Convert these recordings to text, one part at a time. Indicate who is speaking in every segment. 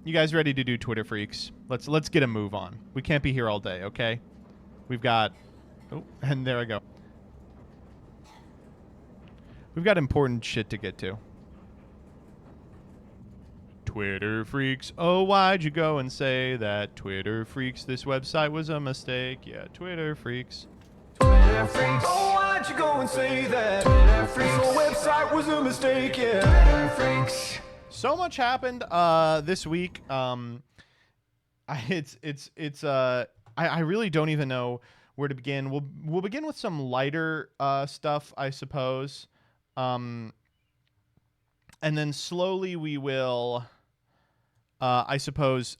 Speaker 1: You guys ready to do Twitter Freaks? Let's get a move on. We can't be here all day, okay? We've got... Oh, and there I go. We've got important shit to get to. Twitter Freaks. Oh, why'd you go and say that? Twitter Freaks, this website was a mistake. Yeah, Twitter Freaks.
Speaker 2: Twitter Freaks. Oh, why'd you go and say that? Twitter Freaks. The website was a mistake, yeah. Twitter Freaks.
Speaker 1: So much happened this week. I really don't even know where to begin. We'll begin with some lighter stuff, I suppose. And then slowly we will, I suppose,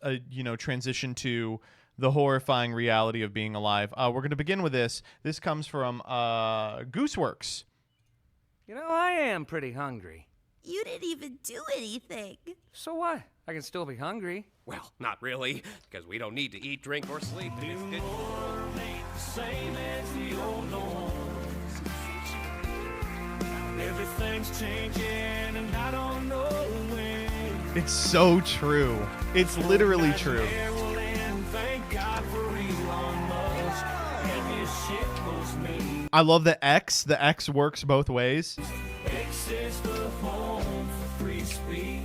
Speaker 1: transition to the horrifying reality of being alive. We're going to begin with this. This comes from Gooseworks.
Speaker 3: You know, I am pretty hungry.
Speaker 4: You didn't even do anything.
Speaker 3: So what? I can still be hungry.
Speaker 5: Well, not really, because we don't need to eat, drink, or sleep.
Speaker 2: Same as the old norms. Everything's changing and I don't know when.
Speaker 1: It's so true. It's literally true.
Speaker 2: Thank God for Elon Musk. And his shit goes me.
Speaker 1: I love the X. The X works both ways.
Speaker 2: X is the home for free speech.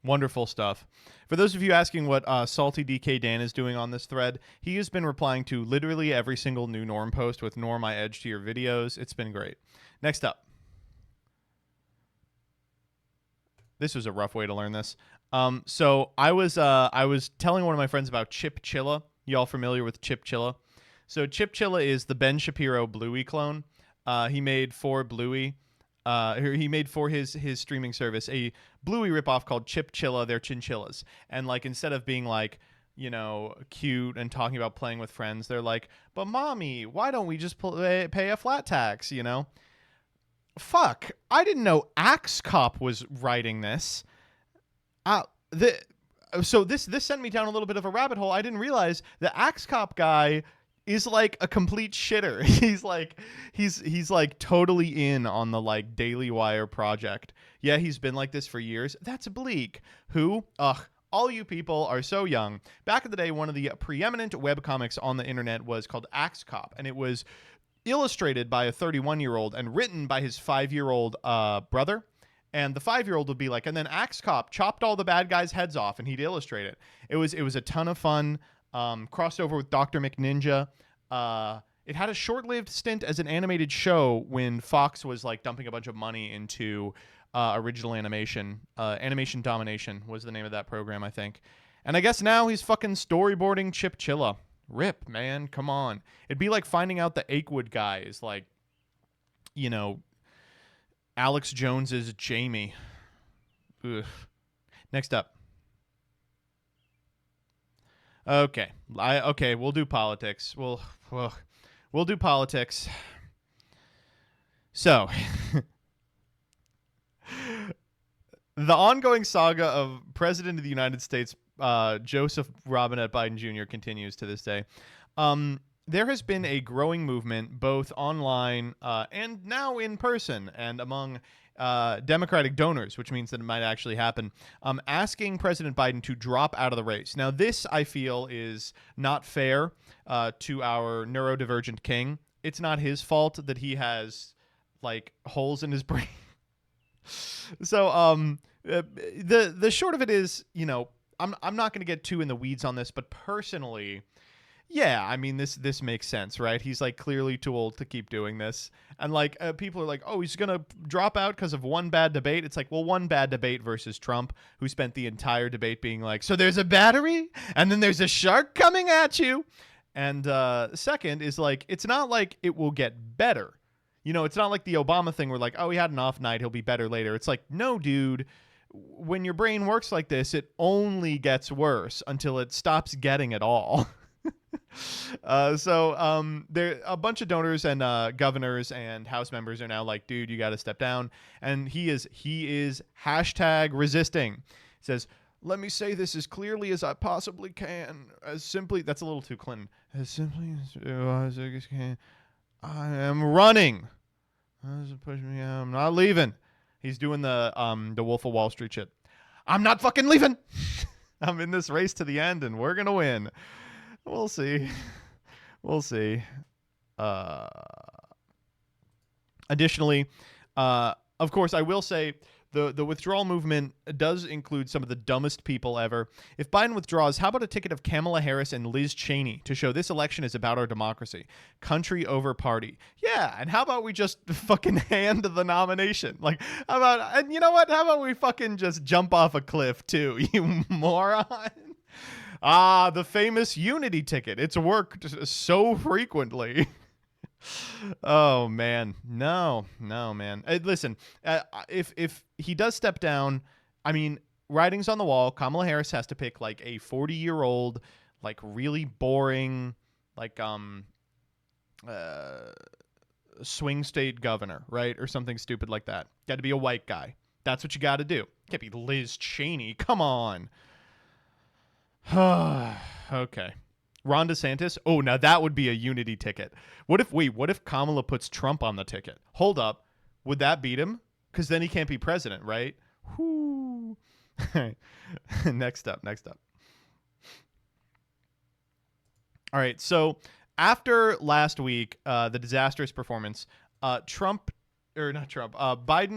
Speaker 1: Wonderful stuff. For those of you asking what Salty DK Dan is doing on this thread, he has been replying to literally every single new Norm post with Norm I Edge to your videos. It's been great. Next up. This was a rough way to learn this. So I was telling one of my friends about Chip Chilla. Y'all familiar with Chip Chilla? So Chip Chilla is the Ben Shapiro Bluey clone. He made for Bluey. He made for his streaming service a Bluey ripoff called Chip Chilla. They're chinchillas, and like instead of being like, you know, cute and talking about playing with friends, they're like, but mommy, why don't we just pay a flat tax? You know. Fuck, I didn't know Axe Cop was writing this. So this sent me down a little bit of a rabbit hole. I didn't realize the Axe Cop guy is like a complete shitter. he's like totally in on the like Daily Wire project. Yeah, he's been like this for years. That's bleak. Who? Ugh. All you people are so young. Back in the day, one of the preeminent webcomics on the internet was called Axe Cop, and it was illustrated by a 31-year-old and written by his 5-year-old brother. And the 5-year-old would be like, and then Axe Cop chopped all the bad guys' heads off, and he'd illustrate it. It was a ton of fun. Crossed over with Dr. McNinja. It had a short-lived stint as an animated show when Fox was like dumping a bunch of money into original animation. Animation Domination was the name of that program, I think. And I guess now he's fucking storyboarding Chip Chilla. Rip, man, come on. It'd be like finding out the Akewood guy is like, you know, Alex Jones's Jamie. Ugh. Next up. Okay, we'll do politics. We'll do politics. So, the ongoing saga of President of the United States Joseph Robinette Biden Jr. continues to this day. There has been a growing movement both online and now in person and among Democratic donors, which means that it might actually happen, asking President Biden to drop out of the race. Now, this, I feel, is not fair to our neurodivergent king. It's not his fault that he has, like, holes in his brain. So, the short of it is, you know, I'm not going to get too in the weeds on this, but personally, yeah, I mean, this makes sense, right? He's like clearly too old to keep doing this. And like people are like, oh, he's going to drop out because of one bad debate. It's like, well, one bad debate versus Trump, who spent the entire debate being like, so there's a battery and then there's a shark coming at you. And second is like, it's not like it will get better. You know, it's not like the Obama thing where like, oh, he had an off night, he'll be better later. It's like, no, dude. When your brain works like this, it only gets worse until it stops getting it all. There a bunch of donors and governors and House members are now like, dude, you got to step down. And he is hashtag resisting. He says, let me say this as clearly as I possibly can. As simply, that's a little too Clinton. As simply as I can. I am running. Push me. I'm not leaving. He's doing the Wolf of Wall Street shit. I'm not fucking leaving. I'm in this race to the end, and we're gonna win. We'll see. We'll see. Additionally, of course, I will say the withdrawal movement does include some of the dumbest people ever. If Biden withdraws, how about a ticket of Kamala Harris and Liz Cheney to show this election is about our democracy? Country over party. Yeah, and how about we just fucking hand the nomination? Like, how about, and you know what? How about we fucking just jump off a cliff too, you moron? Ah, the famous unity ticket. It's worked so frequently. Oh man, no, man. Listen, if he does step down, I mean, writing's on the wall. Kamala Harris has to pick like a 40-year-old, like really boring, like swing state governor, right, or something stupid like that. Got to be a white guy. That's what you got to do. Can't be Liz Cheney. Come on. Okay. Ron DeSantis? Oh, now that would be a unity ticket. What if Kamala puts Trump on the ticket? Hold up. Would that beat him? Because then he can't be president, right? Whoo. Next up. All right, so after last week, the disastrous performance, Biden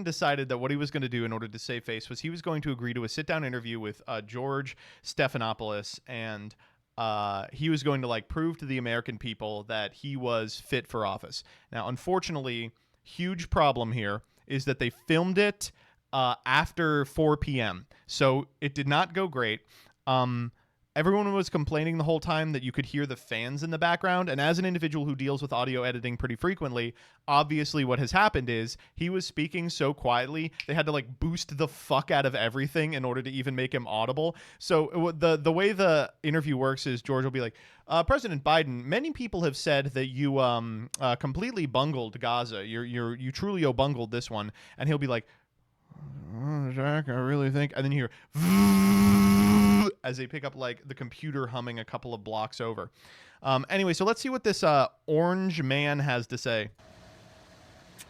Speaker 1: decided that what he was going to do in order to save face was he was going to agree to a sit-down interview with George Stephanopoulos, and he was going to like prove to the American people that he was fit for office. Now, unfortunately, huge problem here is that they filmed it after 4 p.m. So it did not go great. Everyone was complaining the whole time that you could hear the fans in the background. And as an individual who deals with audio editing pretty frequently, obviously what has happened is he was speaking so quietly, they had to like boost the fuck out of everything in order to even make him audible. So the way the interview works is George will be like, President Biden, many people have said that you completely bungled Gaza. You truly bungled this one. And he'll be like, oh, Jack, I really think. And then you hear as they pick up like the computer humming a couple of blocks over. Anyway, so let's see what this orange man has to say.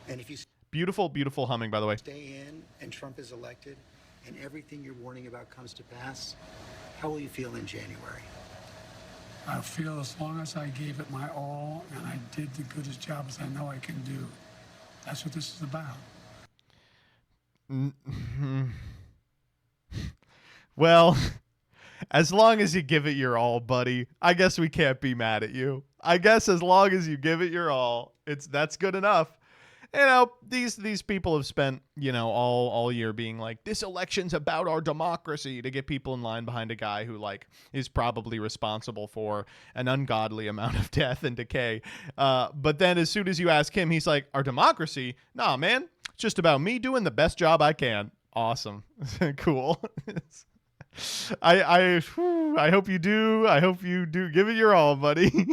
Speaker 6: And if you
Speaker 1: beautiful humming, by the way.
Speaker 6: stay in and Trump is elected and everything you're warning about comes to pass, how will you feel in January?
Speaker 7: I feel as long as I gave it my all and I did the goodest job as I know I can do. That's what this is about.
Speaker 1: Well, as long as you give it your all, buddy, I guess we can't be mad at you. I guess as long as you give it your all, that's good enough. You know, these people have spent, you know, all year being like, this election's about our democracy, to get people in line behind a guy who like is probably responsible for an ungodly amount of death and decay. But then as soon as you ask him, he's like, our democracy? Nah, man, it's just about me doing the best job I can. Awesome. Cool. I hope you do. I hope you do. Give it your all, buddy.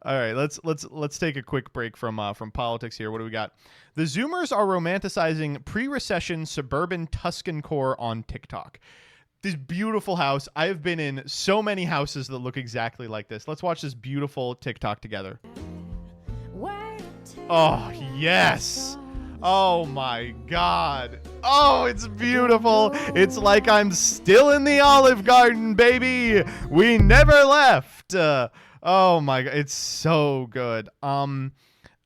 Speaker 1: All right, let's take a quick break from politics here. What do we got? The Zoomers are romanticizing pre-recession suburban Tuscan core on TikTok. This beautiful house. I have been in so many houses that look exactly like this. Let's watch this beautiful TikTok together. Oh, yes. Oh my God. Oh, it's beautiful. It's like I'm still in the Olive Garden, baby. We never left. Oh my God, it's so good.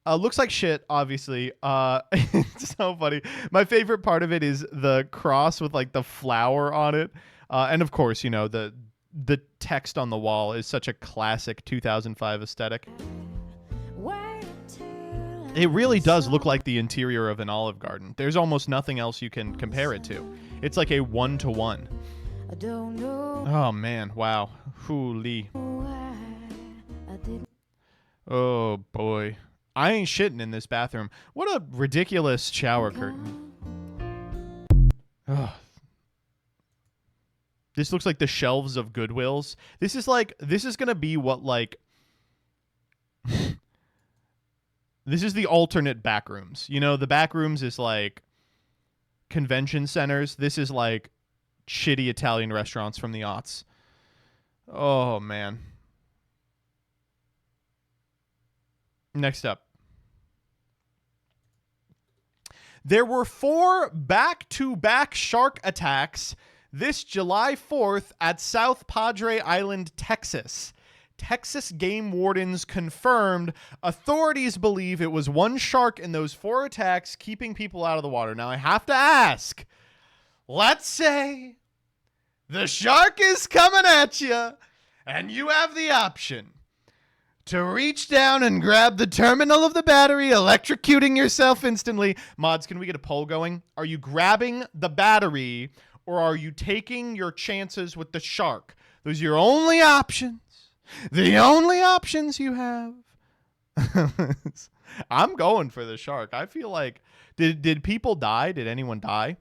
Speaker 1: Looks like shit, obviously. It's so funny. My favorite part of it is the cross with like the flower on it. And of course, you know, the text on the wall is such a classic 2005 aesthetic. It really does look like the interior of an Olive Garden. There's almost nothing else you can compare it to. It's like a 1-to-1. Oh man, wow. Holy. Oh boy. I ain't shitting in this bathroom. What a ridiculous shower curtain. Ugh. This looks like the shelves of Goodwills. This is gonna be what like this is the alternate back rooms. You know, the back rooms is like convention centers. This is like shitty Italian restaurants from the aughts. Oh, man. Next up. There were 4 back-to-back shark attacks this July 4th at South Padre Island, Texas. Texas game wardens confirmed authorities believe it was one shark in those 4 attacks keeping people out of the water. Now, I have to ask, let's say the shark is coming at you and you have the option to reach down and grab the terminal of the battery, electrocuting yourself instantly. Mods, can we get a poll going? Are you grabbing the battery or are you taking your chances with the shark? Those are your only options. The only options you have. I'm going for the shark. I feel like, did people die? Did anyone die?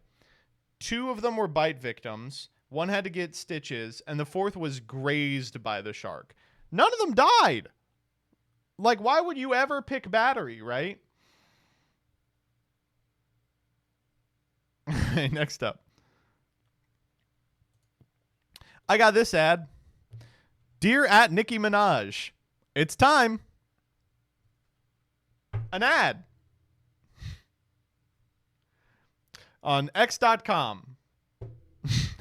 Speaker 1: 2 of them were bite victims. 1 had to get stitches, and the 4th was grazed by the shark. None of them died. Like, why would you ever pick battery, right? Next up. I got this ad. Dear at Nicki Minaj, it's time. An ad. On X.com.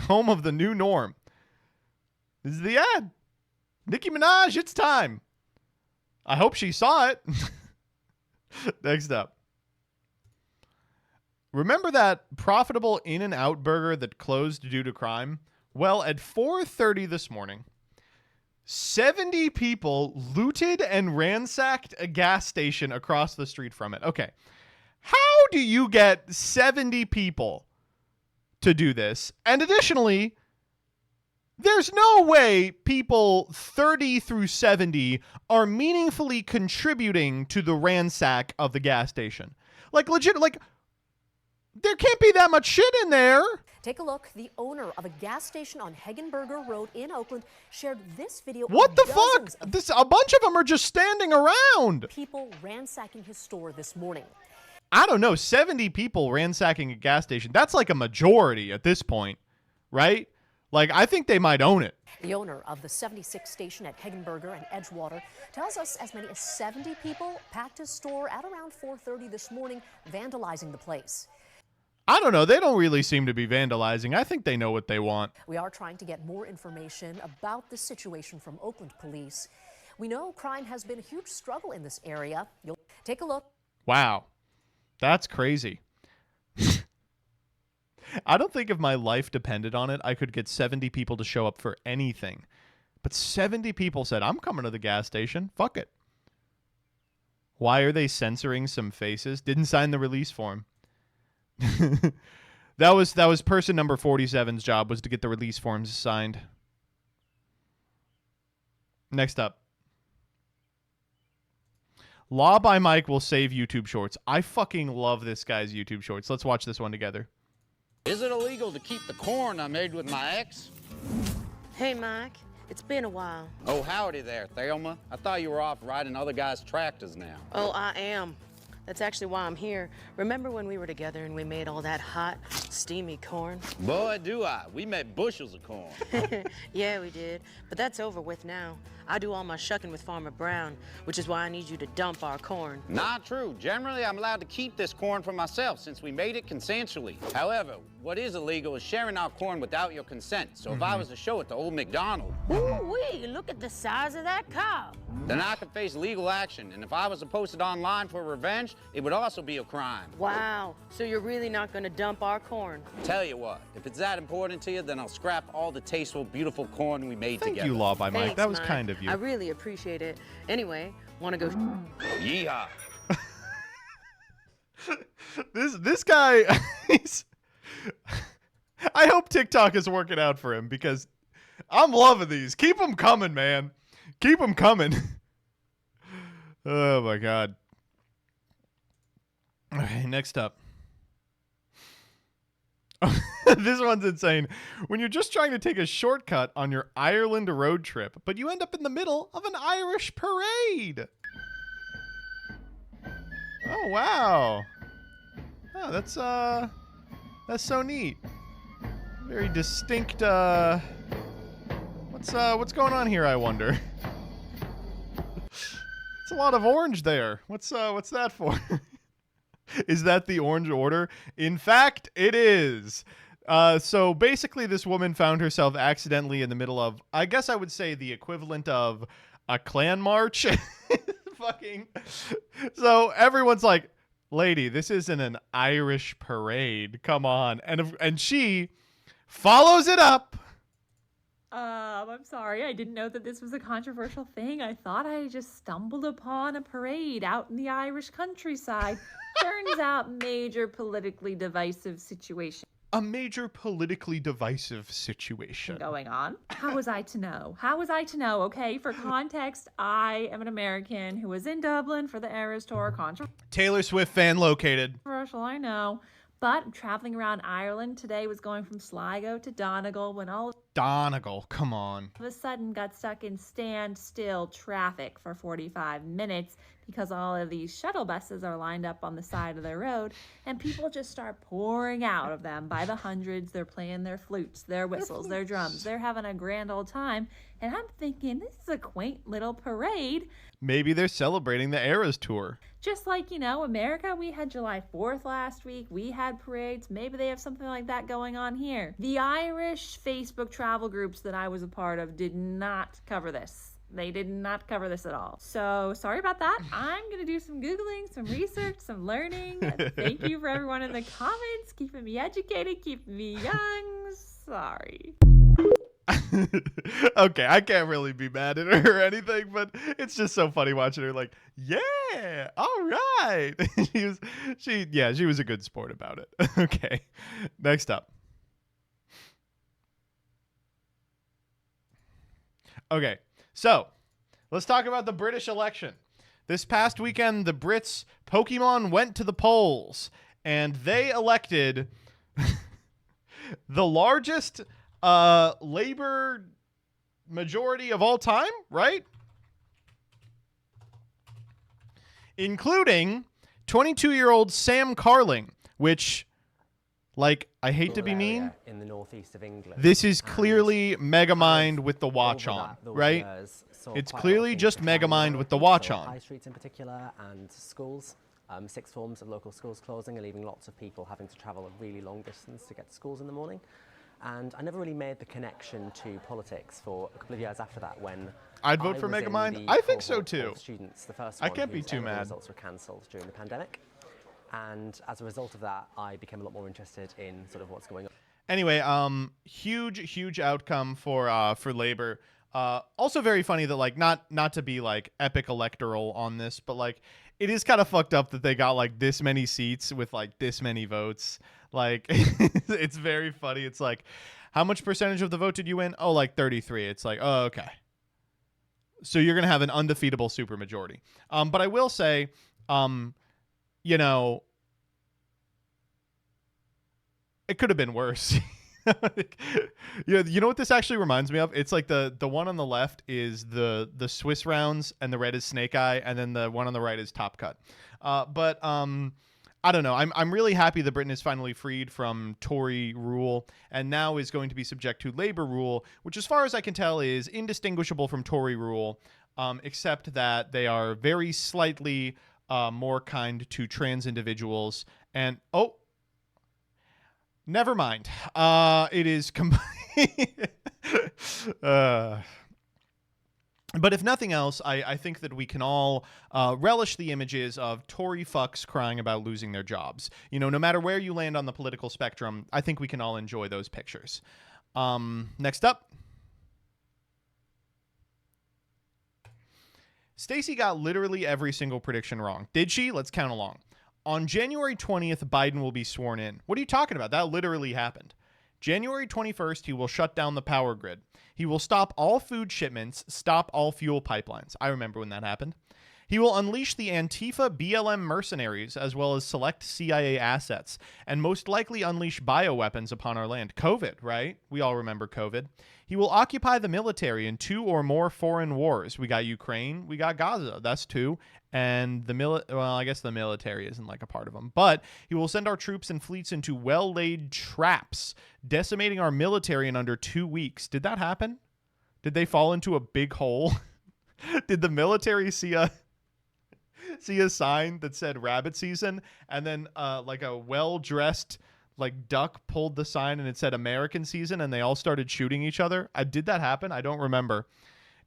Speaker 1: Home of the new norm. This is the ad. Nicki Minaj, it's time. I hope she saw it. Next up. Remember that profitable In-N-Out burger that closed due to crime? Well, at 4:30 this morning, 70 people looted and ransacked a gas station across the street from it. Okay. How do you get 70 people to do this? And additionally, there's no way people 30 through 70 are meaningfully contributing to the ransack of the gas station. Like, legit, like, there can't be that much shit in there.
Speaker 8: Take a look. The owner of a gas station on Hegenberger Road in Oakland shared this video.
Speaker 1: What the fuck? A bunch of them are just standing around.
Speaker 8: People ransacking his store this morning.
Speaker 1: I don't know. 70 people ransacking a gas station. That's like a majority at this point, right? Like, I think they might own it.
Speaker 8: The owner of the 76 station at Hegenberger and Edgewater tells us as many as 70 people packed his store at around 4:30 this morning, vandalizing the place.
Speaker 1: I don't know. They don't really seem to be vandalizing. I think they know what they want.
Speaker 8: We are trying to get more information about the situation from Oakland police. We know crime has been a huge struggle in this area. You'll take a look.
Speaker 1: Wow. That's crazy. I don't think if my life depended on it, I could get 70 people to show up for anything. But 70 people said, I'm coming to the gas station. Fuck it. Why are they censoring some faces? Didn't sign the release form. That was person number 47's job, was to get the release forms signed. Next up. Law by Mike will save YouTube Shorts. I fucking love this guy's YouTube Shorts. Let's watch this one together.
Speaker 9: Is it illegal to keep the corn I made with my ex?
Speaker 10: Hey, Mike. It's been a while.
Speaker 9: Oh, howdy there, Thelma. I thought you were off riding other guys' tractors now.
Speaker 10: Oh, I am. That's actually why I'm here. Remember when we were together and we made all that hot, steamy corn?
Speaker 9: Boy, do I. We made bushels of corn.
Speaker 10: Yeah, we did. But that's over with now. I do all my shucking with Farmer Brown, which is why I need you to dump our corn.
Speaker 9: Not true. Generally, I'm allowed to keep this corn for myself since we made it consensually. However, what is illegal is sharing our corn without your consent. So if I was to show it to old McDonald,
Speaker 10: Ooh-wee, look at the size of that cow.
Speaker 9: then I could face legal action. And if I was to post it online for revenge, it would also be a crime.
Speaker 10: Wow, so you're really not gonna dump our corn?
Speaker 9: Tell you what, if it's that important to you, then I'll scrap all the tasteful, beautiful corn we made
Speaker 1: Thank
Speaker 9: together.
Speaker 1: you, Law by Mike.
Speaker 10: Thanks,
Speaker 1: That was
Speaker 10: Mike.
Speaker 1: kind of you.
Speaker 10: I really appreciate it. Anyway, wanna go?
Speaker 9: Yeehaw.
Speaker 1: This guy, he's... I hope TikTok is working out for him because I'm loving these. Keep them coming, man. Keep them coming. Oh, my God. Okay, next up. This one's insane. When you're just trying to take a shortcut on your Ireland road trip, but you end up in the middle of an Irish parade. Oh, wow. Oh, that's so neat. Very distinct, what's going on here, I wonder? It's a lot of orange there. What's that for? Is that the orange order? In fact, it is. So basically, this woman found herself accidentally in the middle of, I guess I would say, the equivalent of a clan march. Fucking. So everyone's like, lady, this isn't an Irish parade. Come on. And she follows it up.
Speaker 11: I'm sorry. I didn't know that this was a controversial thing. I thought I just stumbled upon a parade out in the Irish countryside. Turns out major politically divisive situation.
Speaker 1: A major politically divisive situation
Speaker 11: going on. How was I to know? How was I to know? Okay, for context, I am an American who was in Dublin for the Eras Tour.
Speaker 1: Taylor Swift fan located.
Speaker 11: Controversial, I know. But I'm traveling around Ireland today, was going from Sligo to Donegal when all
Speaker 1: Donegal, come on.
Speaker 11: of a sudden got stuck in standstill traffic for 45 minutes because all of these shuttle buses are lined up on the side of the road and people just start pouring out of them by the hundreds. They're playing their flutes, their whistles, their drums. They're having a grand old time. And I'm thinking, this is a quaint little parade.
Speaker 1: Maybe they're celebrating the Eras Tour.
Speaker 11: Just like, you know, America, we had July 4th last week. We had parades. Maybe they have something like that going on here. The Irish Facebook travel groups that I was a part of did not cover this. They did not cover this at all. So sorry about that. I'm going to do some Googling, some research, some learning. Thank you for everyone in the comments, keeping me educated, keeping me young. Sorry.
Speaker 1: Okay, I can't really be mad at her or anything, but it's just so funny watching her like, yeah, all right. She was a good sport about it. Okay, next up. Okay, so let's talk about the British election. This past weekend, the Brits Pokemon went to the polls, and they elected the largest Labor majority of all time, right? Including 22-year-old Sam Carling, which, like, I hate to be mean.
Speaker 12: In the northeast of England.
Speaker 1: This is clearly Megamind with the watch on, right? It's clearly just Megamind with the watch on.
Speaker 12: High streets in particular and schools. Sixth forms of local schools closing and leaving lots of people having to travel a really long distance to get to schools in the morning. And I never really made the connection to politics for a couple of years after that when
Speaker 1: I'd vote for Megamind. I think so too.
Speaker 12: Students, the first
Speaker 1: I can't be too mad.
Speaker 12: Results were cancelled during the pandemic. And as a result of that, I became a lot more interested in sort of what's going on.
Speaker 1: Anyway, huge outcome for Labour. Also very funny that, like, not to be like epic electoral on this, but like it is kind of fucked up that they got like this many seats with like this many votes. Like it's very funny. It's like, how much percentage of the vote did you win? Oh, like 33. It's like, oh, okay. So you're gonna have an undefeatable supermajority. But I will say, you know, it could have been worse. You know what this actually reminds me of? It's like the one on the left is the Swiss rounds and the red is Snake Eye, and then the one on the right is Top Cut. But I don't know. I'm really happy that Britain is finally freed from Tory rule and now is going to be subject to Labour rule, which as far as I can tell is indistinguishable from Tory rule, except that they are very slightly more kind to trans individuals. And never mind. It is but if nothing else, I think that we can all relish the images of Tory fucks crying about losing their jobs. You know, no matter where you land on the political spectrum, I think we can all enjoy those pictures. Next up. Stacey got literally every single prediction wrong. Did she? Let's count along. On January 20th, Biden will be sworn in. What are you talking about? That literally happened. January 21st, he will shut down the power grid. He will stop all food shipments, stop all fuel pipelines. I remember when that happened. He will unleash the Antifa BLM mercenaries as well as select CIA assets and most likely unleash bioweapons upon our land. COVID, right? We all remember COVID. He will occupy the military in 2 or more foreign wars. We got Ukraine, we got Gaza. That's 2. And I guess the military isn't like a part of them. But he will send our troops and fleets into well-laid traps, decimating our military in under 2 weeks. Did that happen? Did they fall into a big hole? Did the military see a sign that said rabbit season and then like a well-dressed duck pulled the sign and it said American season and they all started shooting each other? Did that happen? I don't remember.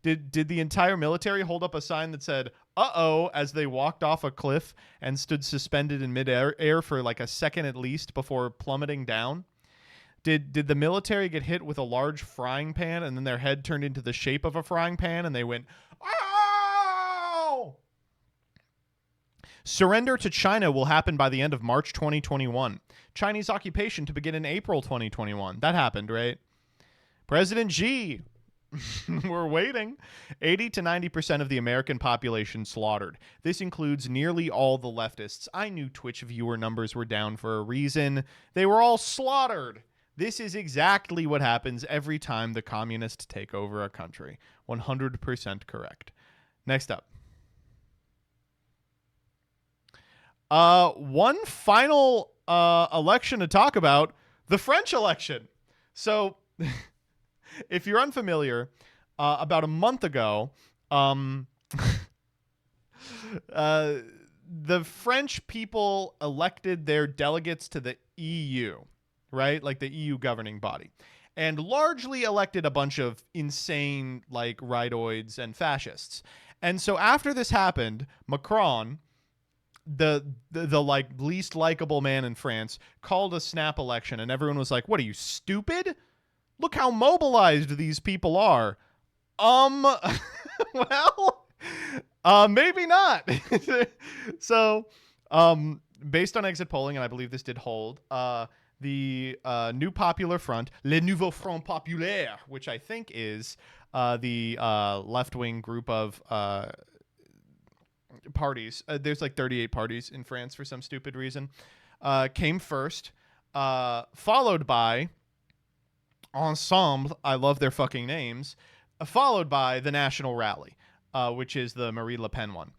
Speaker 1: Did the entire military hold up a sign that said "uh-oh" as they walked off a cliff and stood suspended in midair for like a second at least before plummeting down? Did the military get hit with a large frying pan and then their head turned into the shape of a frying pan and they went, "Oh!" Surrender to China will happen by the end of March 2021. Chinese occupation to begin in April 2021. That happened, right? President Xi. We're waiting. 80 to 90% of the American population slaughtered. This includes nearly all the leftists. I knew Twitch viewer numbers were down for a reason. They were all slaughtered. This is exactly what happens every time the communists take over a country. 100% correct. Next up. One final election to talk about, the French election. So... if you're unfamiliar, about a month ago, the French people elected their delegates to the EU, right? Like the EU governing body, and largely elected a bunch of insane, like, rightoids and fascists. And so after this happened, Macron, the like least likable man in France, called a snap election, and everyone was like, "What are you, stupid? Look how mobilized these people are." Well, maybe not. So, based on exit polling, and I believe this did hold, the New Popular Front, Le Nouveau Front Populaire, which I think is the left-wing group of parties. There's like 38 parties in France for some stupid reason. Came first, followed by Ensemble, I love their fucking names, followed by the National Rally, which is the Marie Le Pen one.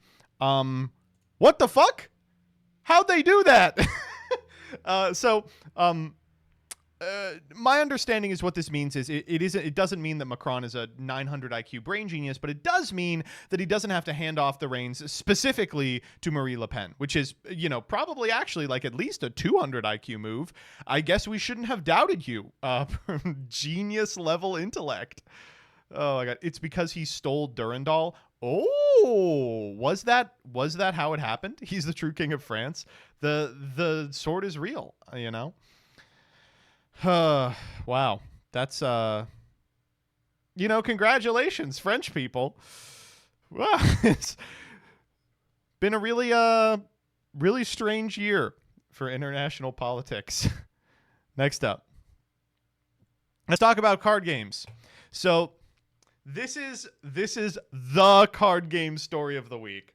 Speaker 1: What the fuck? How'd they do that? My understanding is what this means is it doesn't mean that Macron is a 900 IQ brain genius, but it does mean that he doesn't have to hand off the reins specifically to Marie Le Pen, which is, probably actually like at least a 200 IQ move. I guess we shouldn't have doubted you. Genius level intellect. Oh my God. It's because he stole Durandal. Oh, was that how it happened? He's the true king of France. The sword is real, Wow. That's, congratulations, French people. Wow. It's been a really strange year for international politics. Next up. Let's talk about card games. So this is the card game story of the week.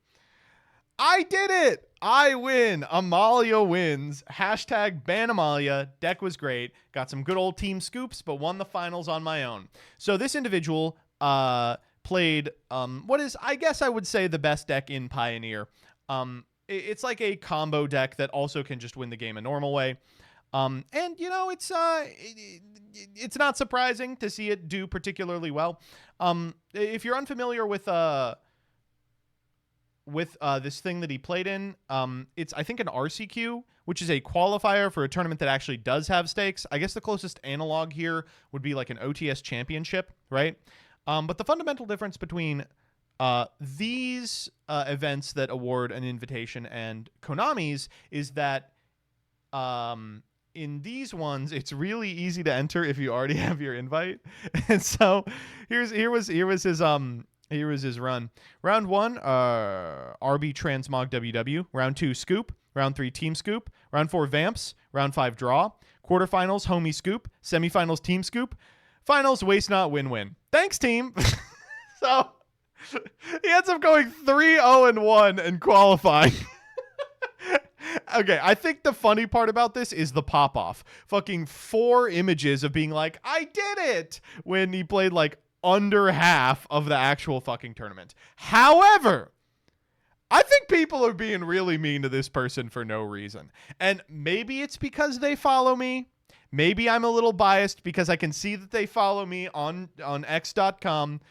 Speaker 1: I did it. I win. Amalia wins. Hashtag ban Amalia. Deck was great. Got some good old team scoops, but won the finals on my own. So this individual played what is, I guess I would say, the best deck in Pioneer. It's like a combo deck that also can just win the game a normal way. And it's not surprising to see it do particularly well. If you're unfamiliar with this thing that he played in, it's, I think, an RCQ, which is a qualifier for a tournament that actually does have stakes. I guess the closest analog here would be like an OTS championship, right? But the fundamental difference between these events that award an invitation and Konami's is that in these ones, it's really easy to enter if you already have your invite. And so here was his run. Round 1, RB Transmog WW. Round 2, Scoop. Round 3, Team Scoop. Round 4, Vamps. Round 5, Draw. Quarterfinals, Homie Scoop. Semifinals, Team Scoop. Finals, Waste Not, Win-Win. Thanks, team. So he ends up going 3-0-1 and qualifying. Okay, I think the funny part about this is the pop-off. Fucking 4 images of being like, I did it! When he played like under half of the actual fucking tournament. However, I think people are being really mean to this person for no reason. And maybe it's because they follow me. Maybe I'm a little biased because I can see that they follow me on x.com.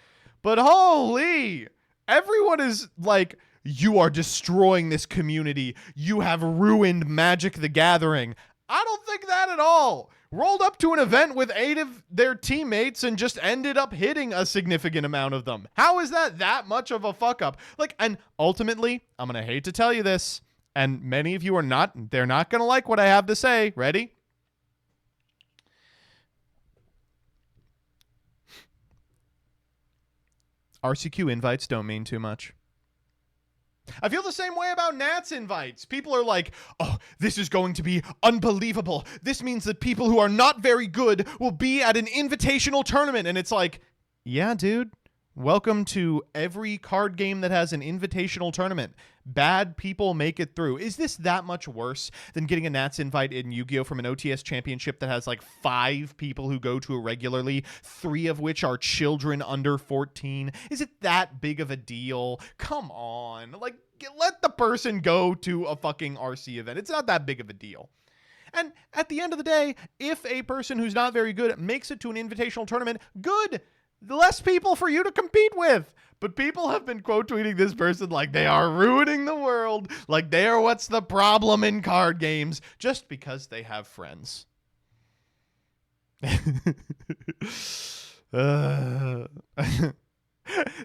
Speaker 1: But holy, everyone is like, you are destroying this community. You have ruined Magic the Gathering. I don't think that at all. Rolled up to an event with 8 of their teammates and just ended up hitting a significant amount of them. How is that much of a fuck up? Like, and ultimately, I'm going to hate to tell you this, and many of you they're not going to like what I have to say. Ready? RCQ invites don't mean too much. I feel the same way about Nats invites. People are like, oh, this is going to be unbelievable. This means that people who are not very good will be at an invitational tournament. And it's like, yeah, dude, welcome to every card game that has an invitational tournament. Bad people make it through. Is this that much worse than getting a Nats invite in Yu-Gi-Oh! From an OTS championship that has like 5 people who go to it regularly, 3 of which are children under 14? Is it that big of a deal? Come on. Like, let the person go to a fucking RC event. It's not that big of a deal. And at the end of the day, if a person who's not very good makes it to an invitational tournament, good. Less people for you to compete with. But people have been quote tweeting this person like they are ruining the world, like they are what's the problem in card games, just because they have friends.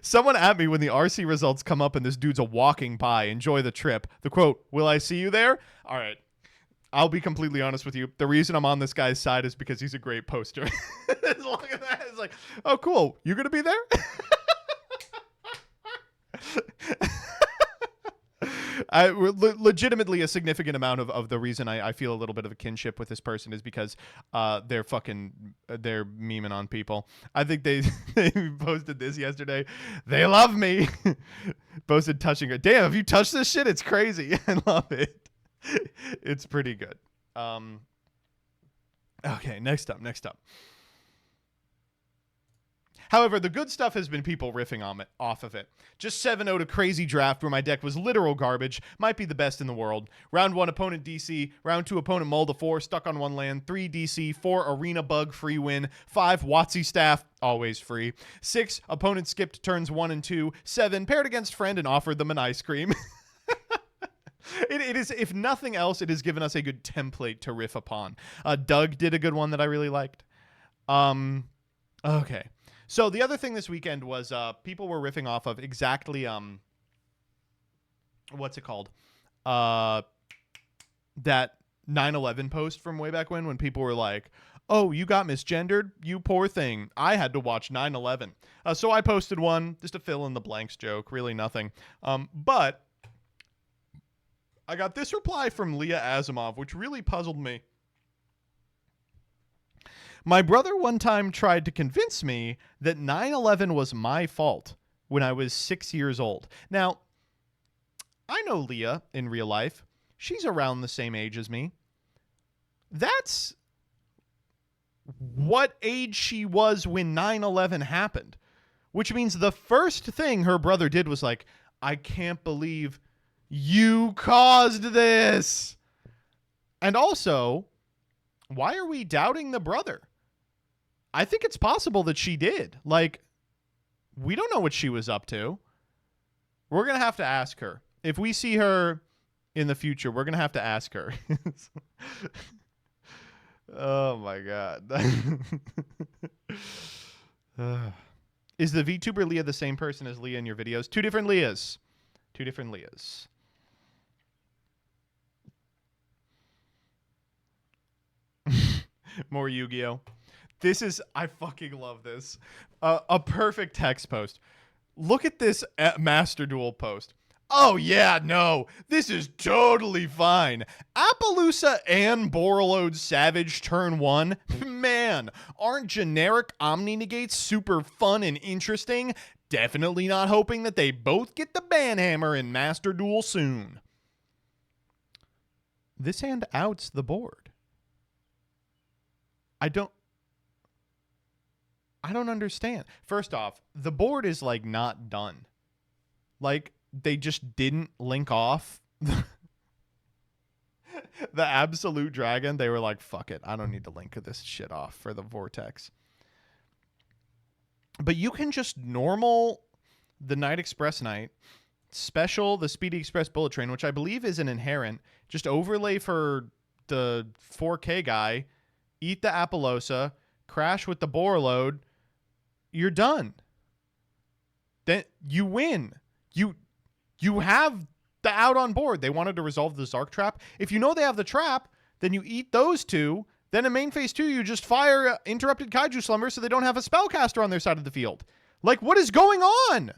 Speaker 1: Someone at me when the RC results come up and this dude's a walking by. Enjoy the trip. The quote, will I see you there? All right. I'll be completely honest with you. The reason I'm on this guy's side is because he's a great poster. As long as that is like, oh, cool. You going to be there? Legitimately a significant amount of the reason I feel a little bit of a kinship with this person is because they're memeing on people. I think they posted this yesterday. They love me. Posted touching her. Damn, have you touched this shit? It's crazy. I love it. It's pretty good. Okay, next up. However, the good stuff has been people riffing on it, off of it. Just 7-0 to crazy draft where my deck was literal garbage. Might be the best in the world. Round 1, opponent DC. Round 2, opponent mulled a 4, stuck on 1 land. 3 DC, 4 arena bug, free win. 5 WotC staff, always free. 6, opponent skipped turns 1 and 2. 7, paired against friend and offered them an ice cream. It is, if nothing else, it has given us a good template to riff upon. Doug did a good one that I really liked. Okay. So the other thing this weekend was people were riffing off of exactly what's it called? That 9/11 post from way back when people were like, oh, you got misgendered? You poor thing. I had to watch 9/11. So I posted one just to fill in the blanks joke. Really nothing. But I got this reply from Leah Asimov, which really puzzled me. My brother one time tried to convince me that 9/11 was my fault when I was 6 years old. Now, I know Leah in real life. She's around the same age as me. That's what age she was when 9/11 happened, which means the first thing her brother did was like, I can't believe you caused this. And also, why are we doubting the brother? I think it's possible that she did. Like, we don't know what she was up to. We're going to have to ask her. If we see her in the future, we're going to have to ask her. Oh, my God. Is the VTuber Leah the same person as Leah in your videos? Two different Leahs. Two different Leahs. More Yu-Gi-Oh! This is, I fucking love this. A perfect text post. Look at this Master Duel post. Oh, yeah, no. This is totally fine. Appaloosa and Borreload Savage turn 1? Man, aren't generic Omni-Negates super fun and interesting? Definitely not hoping that they both get the Banhammer in Master Duel soon. This hand outs the board. I don't understand. First off, the board is like not done. Like they just didn't link off the Absolute Dragon. They were like, fuck it. I don't need to link this shit off for the Vortex. But you can just normal the Night Express Knight, special the Speedy Express Bullet Train, which I believe is an inherent, just overlay for the 4K guy, eat the Appaloosa, crash with the Borreload, you're done. Then you win. You have the out on board. They wanted to resolve the Zark trap. If you know they have the trap, then you eat those two. Then in main phase 2, you just fire Interrupted Kaiju Slumber so they don't have a spellcaster on their side of the field. Like, what is going on?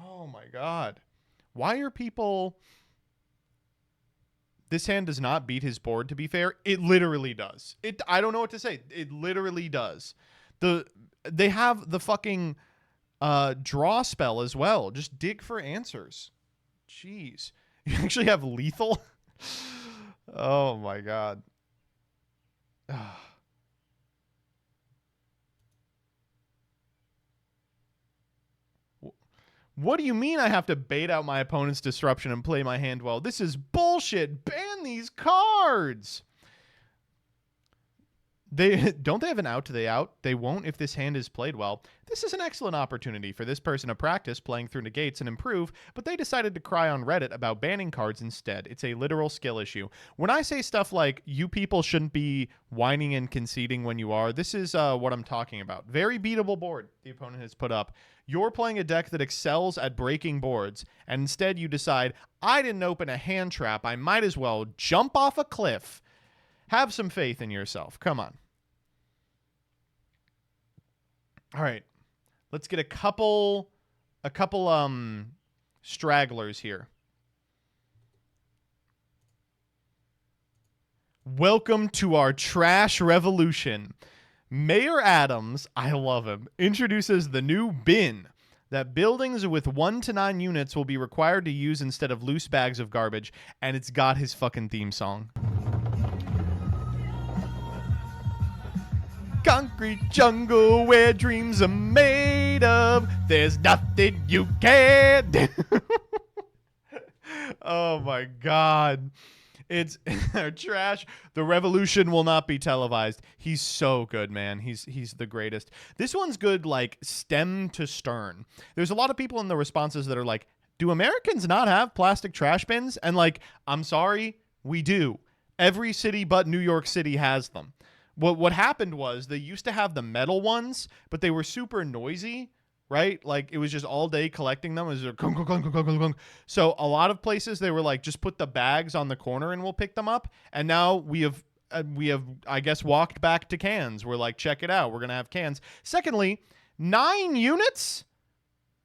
Speaker 1: Oh my god. Why are people... This hand does not beat his board, to be fair. It literally does. I don't know what to say. It literally does. They have the fucking draw spell as well. Just dig for answers. Jeez. You actually have lethal? Oh my god. What do you mean I have to bait out my opponent's disruption and play my hand well? This is bullshit. Ban these cards. Don't they have an out to the out? They won't if this hand is played well. This is an excellent opportunity for this person to practice playing through negates and improve, but they decided to cry on Reddit about banning cards instead. It's a literal skill issue. When I say stuff like, you people shouldn't be whining and conceding when you are, this is what I'm talking about. Very beatable board the opponent has put up. You're playing a deck that excels at breaking boards, and instead you decide, I didn't open a hand trap, I might as well jump off a cliff. Have some faith in yourself. Come on. All right. Let's get a couple stragglers here. Welcome to our trash revolution. Mayor Adams, I love him, introduces the new bin that buildings with 1 to 9 units will be required to use instead of loose bags of garbage, and it's got his fucking theme song. Concrete jungle where dreams are made of. There's nothing you can't do. Oh my god. It's trash. The revolution will not be televised. He's so good, man. He's the greatest. This one's good, like, stem to stern. There's a lot of people in the responses that are like, do Americans not have plastic trash bins? And like, I'm sorry, we do. Every city but New York City has them. What happened was they used to have the metal ones, but they were super noisy, right? Like, it was just all day collecting them. It was clunk, clunk, clunk, clunk, clunk. So a lot of places they were like, just put the bags on the corner and we'll pick them up. And now we have I guess walked back to cans. We're like, check it out. We're gonna have cans. Secondly, 9 units,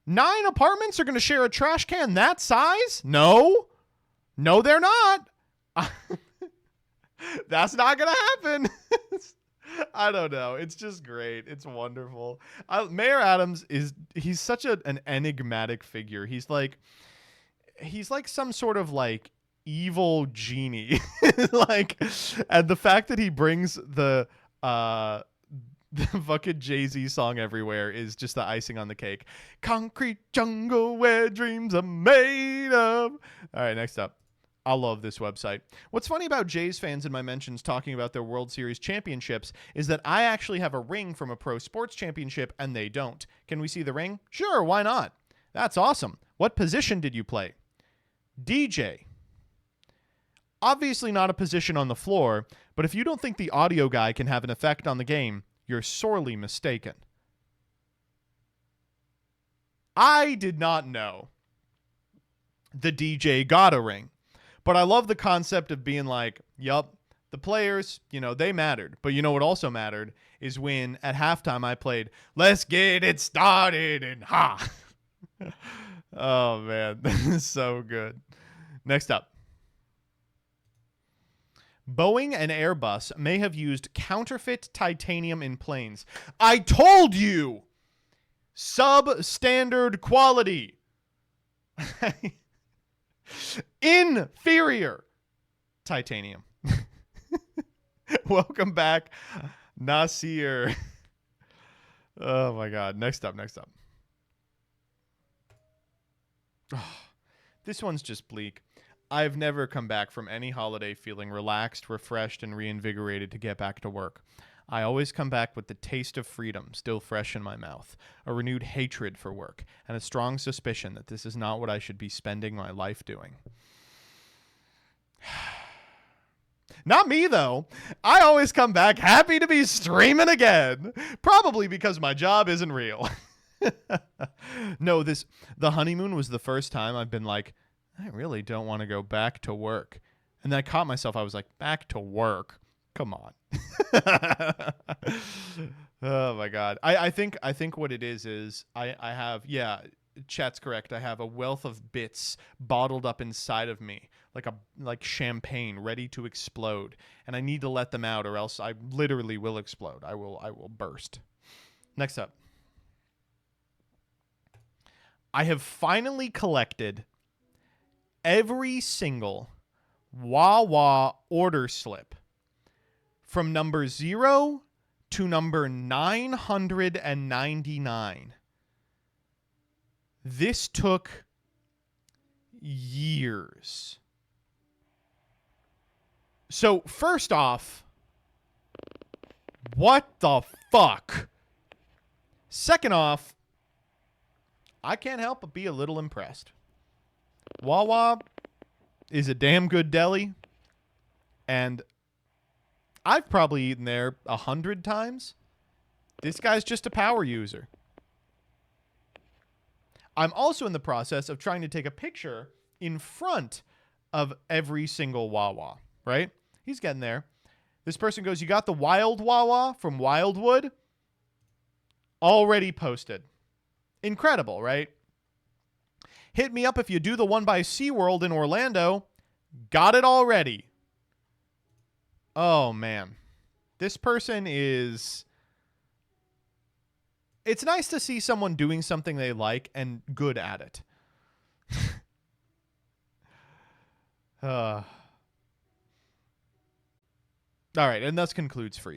Speaker 1: 9 apartments are gonna share a trash can that size? No, they're not. That's not gonna happen. I don't know. It's just great. It's wonderful. Mayor Adams he's such an enigmatic figure. He's like some sort of like evil genie. Like, and the fact that he brings the fucking Jay-Z song everywhere is just the icing on the cake. Concrete jungle where dreams are made of. All right, next up. I love this website. What's funny about Jays fans in my mentions talking about their World Series championships is that I actually have a ring from a pro sports championship and they don't. Can we see the ring? Sure, why not? That's awesome. What position did you play? DJ. Obviously not a position on the floor, but if you don't think the audio guy can have an effect on the game, you're sorely mistaken. I did not know the DJ got a ring. But I love the concept of being like, yup, the players, they mattered. But you know what also mattered is when at halftime I played, let's get it started and ha. Oh, man. This is so good. Next up. Boeing and Airbus may have used counterfeit titanium in planes. I told you! Substandard quality. Inferior titanium. Welcome back, Nasir. Oh my god. Next up. Oh, this one's just bleak. I've never come back from any holiday feeling relaxed, refreshed, and reinvigorated to get back to work. I always come back with the taste of freedom still fresh in my mouth, a renewed hatred for work, and a strong suspicion that this is not what I should be spending my life doing. Not me, though. I always come back happy to be streaming again. Probably because my job isn't real. No, the honeymoon was the first time I've been like, I really don't want to go back to work. And then I caught myself. I was like, back to work? Come on. Oh, my God. I think what it is I have, yeah, chat's correct. I have a wealth of bits bottled up inside of me, like champagne ready to explode, and I need to let them out or else I literally will explode. I will burst. Next up. I have finally collected every single Wawa order slip from number 0 to number 999. This took years. So, first off, what the fuck? Second off, I can't help but be a little impressed. Wawa is a damn good deli, and I've probably eaten there 100 times. This guy's just a power user. I'm also in the process of trying to take a picture in front of every single Wawa, right? He's getting there. This person goes, you got the Wild Wawa from Wildwood? Already posted. Incredible, right? Hit me up if you do the one by SeaWorld in Orlando. Got it already. Oh, man. This person is... It's nice to see someone doing something they like and good at it. All right, and thus concludes Freax.